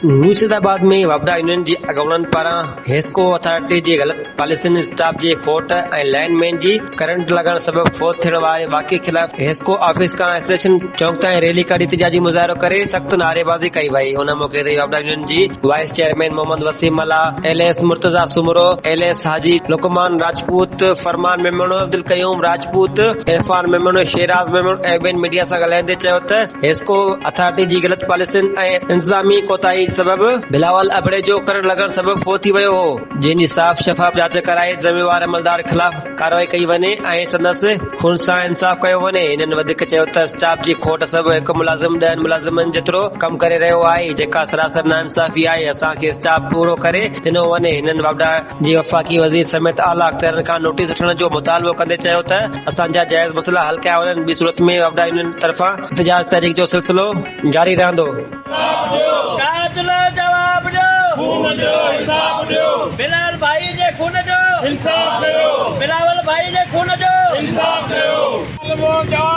मुर्शिदाबाद में वापडा यूनियन जी अगवणन पारां Hesco authority जी गलत पॉलिसियुनि स्टाफ जी खोट ऐं लाइनमैन जी करंट लॻण सबबि फौत थियण वारे वाक़े ख़िलाफ़ हेस्को ऑफिस खां स्टेशन चौक ताईं रैली कढी एहतिजाजी मुज़ाहिरो करे सख़्त नारेबाज़ी कई वई। उन मौके ते वापडा यूनियन जी वाइस चेयरमैन मोहम्मद वसीम अला, LS मुर्तजा सुमरो, LS हाजी लुकमान राजपूत, फरमान मेमणो, अब्दुल कयूम राजपूत, इरफान मेमणो, शेराज मेमणो ऐं ॿियनि मीडिया सां ॻाल्हाईंदे चयो त हेस्को अथॉरिटी जी गलत पॉलिसियुनि ऐं इंतज़ामी कोताही सबबि बिलावल अबड़े जो करंट लॻण सबबि फौत थी वियो हो, जंहिंजी साफ़ शफ़ाफ़ जांच कराए ज़िम्मेवार अमलदार ख़िलाफ़ कार्रवाई कई वञे ऐं संदसि खून सां इंसाफ़ कयो वञे। हिननि वधीक चयो त स्टाफ जी खोट सबबि हिकु मुलाज़िम 10 मुलाज़िमनि जेतिरो कमु करे रहियो आहे, जेका सरासर नाइंसाफ़ी आहे। असांखे स्टाफ पूरो करे ॾिनो वञे। हिननि वापडा जी वफ़ाक़ी वज़ीर समेत आला अख़्तियारनि खां नोटिस वठण जो मुतालबो कंदे चयो त असांजा जाइज़ मसइला हल कया वञनि। ॿी सूरत में वापडा यूनियन तरफ़ां इhtजाज तहरीक जो सिलसिलो जारी रहंदो। जवाब ॾियो, खून जो इंसाफ ॾियो, बिलाल भाई जे खून जो इंसाफ ॾियो, बिलावल भाई जे खून जो इंसाफ ॾियो।